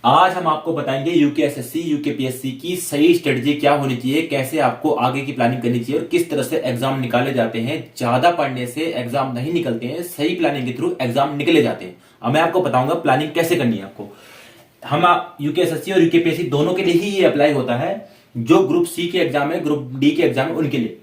आज हम आपको बताएंगे यूकेएसएससी यूकेपीएससी की सही स्ट्रेटजी क्या होनी चाहिए, कैसे आपको आगे की प्लानिंग करनी चाहिए और किस तरह से एग्जाम निकाले जाते हैं। ज्यादा पढ़ने से एग्जाम नहीं निकलते हैं, सही प्लानिंग के थ्रू एग्जाम निकले जाते हैं। अब मैं आपको बताऊंगा प्लानिंग कैसे करनी है आपको। हम यूकेएसएससी और यूकेपीएससी दोनों के लिए ही ये अप्लाई होता है। जो ग्रुप सी के एग्जाम है, ग्रुप डी के एग्जाम है, उनके लिए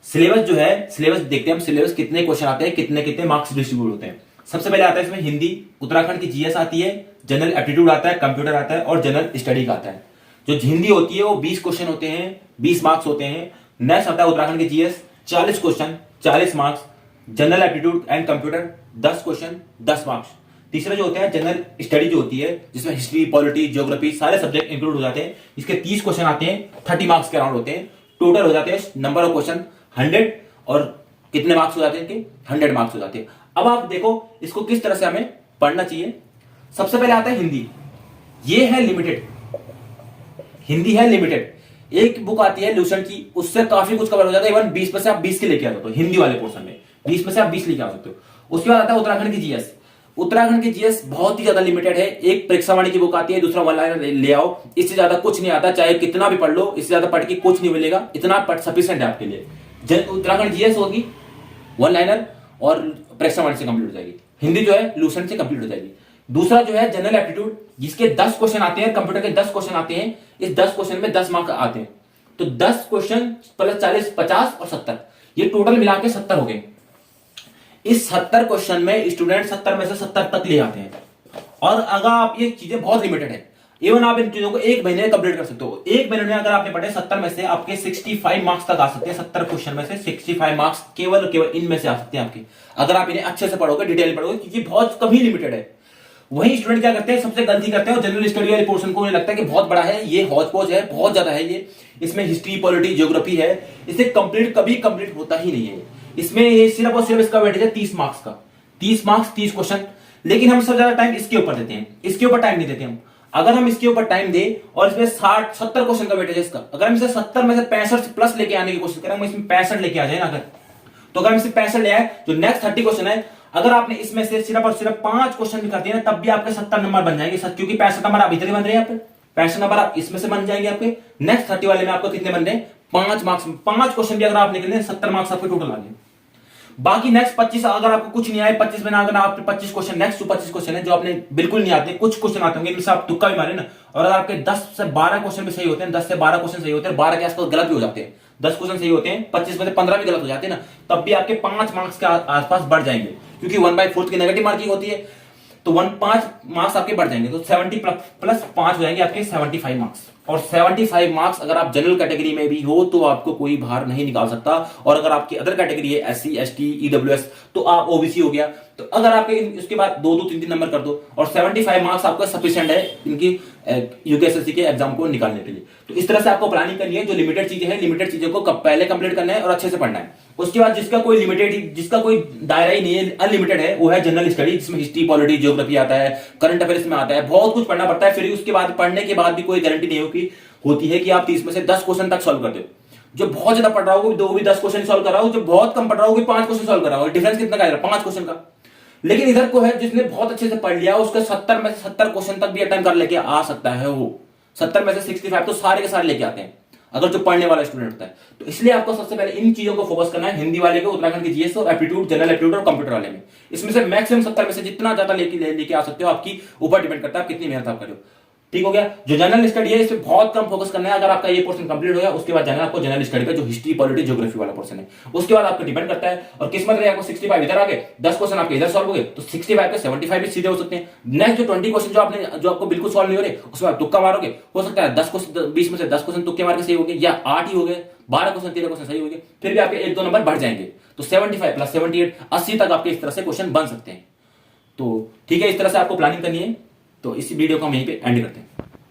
सिलेबस जो है, सिलेबस देखते हैं हम। सिलेबस कितने क्वेश्चन आते हैं, कितने कितने मार्क्स डिस्ट्रीब्यूट होते हैं। सबसे पहले आता है इसमें हिंदी, उत्तराखंड की जीएस आती है, जनरल एप्टीट्यूड आता है, कंप्यूटर आता है और जनरल स्टडी का आता है। जो हिंदी होती है वो 20 क्वेश्चन होते हैं, 20 मार्क्स होते हैं। नेक्स्ट आता है उत्तराखंड की GS, 40 question, 40 marks. General aptitude and computer 10 question, 10 marks. तीसरा जो होता है जनरल स्टडी जो होती है, जिसमें हिस्ट्री, पॉलिटी, ज्योग्राफी सारे सब्जेक्ट इंक्लूड हो जाते हैं। इसके 30 क्वेश्चन आते हैं, 30 मार्क्स के अराउंड होते हैं। टोटल हो जाते हैं नंबर ऑफ क्वेश्चन 100 और कितने मार्क्स हो जाते हैं इनके, 100 मार्क्स हो जाते हैं। अब आप देखो इसको किस तरह से हमें पढ़ना चाहिए। सबसे पहले आता है हिंदी। ये है लिमिटेड, हिंदी है लिमिटेड। एक बुक आती है लूसेंट की, उससे काफी कुछ कवर हो जाता है। इवन 20 में से आप 20 के लेके आ सकते हो हिंदी वाले पोर्शन में, 20 में से आप 20 लेके आ सकते हो। उसके बाद आता है उत्तराखंड की जीएस। उत्तराखंड की जीएस बहुत ही ज्यादा लिमिटेड है। एक परीक्षावाणी की बुक आती है, दूसरा वन लाइनर ले आओ। इससे ज्यादा कुछ नहीं आता, चाहे कितना भी पढ़ लो, इससे ज्यादा पढ़ के कुछ नहीं मिलेगा। इतना पढ़ सफिशिएंट है आपके लिए। उत्तराखंड जीएस होगी, वन लाइनर और परीक्षावाणी से कंप्लीट हो जाएगी। हिंदी जो है लूसेंट से कंप्लीट हो जाएगी। दूसरा जो है जनरल एप्टीट्यूड, जिसके 10 क्वेश्चन आते हैं, कंप्यूटर के 10 क्वेश्चन आते हैं। इस 10 क्वेश्चन में 10 मार्क्स आते हैं। तो 10 क्वेश्चन प्लस 40, 50 और 70, ये टोटल मिला के 70 हो गए। इस 70 क्वेश्चन में स्टूडेंट 70 में से 70 तक ले आते हैं। और अगर आप, ये चीजें बहुत लिमिटेड है, इवन आप इन चीजों को एक महीने में कंप्लीट कर सकते हो। एक महीने में अगर आपने पढ़े 70 में से आपके 65 मार्क्स तक आ सकते हैं। 70 क्वेश्चन में से 65 मार्क्स केवल इनमें से आ सकते हैं आपके, अगर आप इन्हें अच्छे से पढ़ोगे, डिटेल पढ़ोगे, क्योंकि बहुत कम ही लिमिटेड है। वही स्टूडेंट क्या करते हैं, सबसे गलती करते हैं जनरल स्टडी वाले पोर्शन को। उन्हें लगता है कि बहुत बड़ा है, ये हौज पौज है, बहुत ज्यादा है ये, इसमें हिस्ट्री, पॉलिटी, ज्योग्राफी है, इसे कंप्लीट कभी कंप्लीट होता ही नहीं है। इसमें ये सिर्फ और सिर्फ इसका वेटेज है 30 मार्क्स का। 30 मार्क्स, 30 क्वेश्चन। लेकिन हम सबसे ज्यादा टाइम इसके ऊपर देते हैं, इसके ऊपर टाइम नहीं देते हम। अगर हम इसके ऊपर टाइम दे और इसमें 60-70 क्वेश्चन का वेटेज है इसका, अगर हम इसे 70 में से 65 प्लस लेके आने की कोशिश करें, हम इसमें 65 लेके आ जाए ना अगर, तो अगर हम इसे 65 ले आए, जो नेक्स्ट 30 क्वेश्चन है, अगर आपने इसमें से सिर्फ और सिर्फ 5 क्वेश्चन भी कर दिए ना, तब भी आपके 70 नंबर बन जाएंगे। क्योंकि 65 नंबर आप इधर ही बन रहे हैं, आपके 65 नंबर आप इसमें से बन जाएंगे। आपके नेक्स्ट 30 वाले में आपको कितने बन रहे हैं, 5 मार्क्स। 5 क्वेश्चन भी अगर आप निकले, 70 मार्क्स आपके टोटल आ गए। बाकी नेक्स्ट 25, अगर आपको कुछ नहीं आए 25 में ना, अगर आप 25 क्वेश्चन, नेक्स्ट 25 क्वेश्चन है जो आपने बिल्कुल नहीं आते, कुछ क्वेश्चन आते होंगे, इनसे आप तुक्का भी मारे ना, और अगर आपके 10 से 12 क्वेश्चन भी सही होते हैं, 10 से 12 क्वेश्चन सही होते हैं, 12 के आसपास गलत भी हो जाते हैं, 10 क्वेश्चन सही होते हैं, 25 में से 15 भी गलत हो जाते हैं ना, तब भी आपके 5 मार्क्स के आसपास बढ़ जाएंगे। क्योंकि 1/4 की नेगेटिव मार्किंग होती है, तो 5 मार्क्स आपके बढ़ जाएंगे। तो 70 प्लस 5 हो जाएंगे आपके 75 मार्क्स। और 75 मार्क्स अगर आप जनरल कैटेगरी में भी हो तो आपको कोई बाहर नहीं निकाल सकता। और अगर आपकी अदर कैटेगरी है, SC, ST, EWS, तो आप OBC हो गया। तो अगर आपके उसके बाद 2-2, 3-3 नंबर कर दो, और 75 मार्क्स आपका सफिशिएंट है इनकी यूकेएसएससी के एग्जाम को निकालने के लिए। तो इस तरह से आपको प्लानिंग करनी है। जो लिमिटेड चीजें हैं, लिमिटेड चीजों को पहले कंप्लीट करना है और अच्छे से पढ़ना है। उसके बाद जिसका कोई लिमिटेड, जिसका कोई दायरा ही नहीं है, अनलिमिटेड है, वो है जनरल स्टडी, जिसमें हिस्ट्री, पॉलिटी, ज्योग्राफी आता है, करंट अफेयर्स में आता है, बहुत कुछ पढ़ना पड़ता है। फिर उसके बाद पढ़ने के बाद भी कोई गारंटी नहीं होती है कि आप 30 में से 10 क्वेश्चन तक सॉल्व करते हो। जो बहुत ज्यादा पढ़ रहा होगा वो भी 10 क्वेश्चन सॉल्व कर रहा हो, जो बहुत कम पढ़ रहा होगा 5 क्वेश्चन सॉल्व कर रहा होगा। डिफरेंस कितना का है, 5 क्वेश्चन का। लेकिन इधर को है जिसने बहुत अच्छे से पढ़ लिया, उसका 70 में से 70 क्वेश्चन तक भी अटेम्प्ट कर लेके आ सकता है। वो 70 में से 65 तो सारे के सारे लेके आते हैं, अगर जो पढ़ने वाला स्टूडेंट होता है। तो इसलिए आपको सबसे पहले इन चीजों को फोकस करना है, हिंदी वाले को, उत्तराखंड की जीएस और एप्टीट्यूड, जनरल एप्टीट्यूड और कंप्यूटर वाले में। इसमें से मैक्सिमम 70 में से जितना ज्यादा लेके आ सकते हो, आपकी ऊपर डिपेंड करता है आप कितनी मेहनत आप करो। ठीक हो गया। जो जनरल स्टडी है, इस पे बहुत कम फोकस करना है। अगर आपका ये पोर्शन कंप्लीट हो गया, उसके बाद जाना है आपको जनरल स्टडी का, जो हिस्ट्री, पॉलिटी, ज्योग्राफी वाला पोर्शन है। उसके बाद आपको डिपेंड करता है, और किस्मत रहे आपको 65 इधर आ गए, 10 क्वेश्चन आपके इधर सॉल्व हो गए, तो 65 पे 75 भी सीधे हो सकते हैं। नेक्स्ट जो 20 क्वेश्चन जो आपको बिल्कुल सॉल्व नहीं हो रहे, उसमें आप तुक्का मारोगे, हो सकता है 10 क्वेश्चन, 20 में से 10 क्वेश्चन तुक्के मार के सही हो गए, या 8 ही हो गए, 12 क्वेश्चन, 13 क्वेश्चन सही हो गए, फिर भी आपके 1-2 नंबर बढ़ जाएंगे। तो 75 प्लस 78, 80 तक आपके इस तरह से क्वेश्चन बन सकते हैं। तो ठीक है, इस तरह से आपको प्लानिंग करनी है। तो इस वीडियो को हम यहीं पे एंड करते हैं।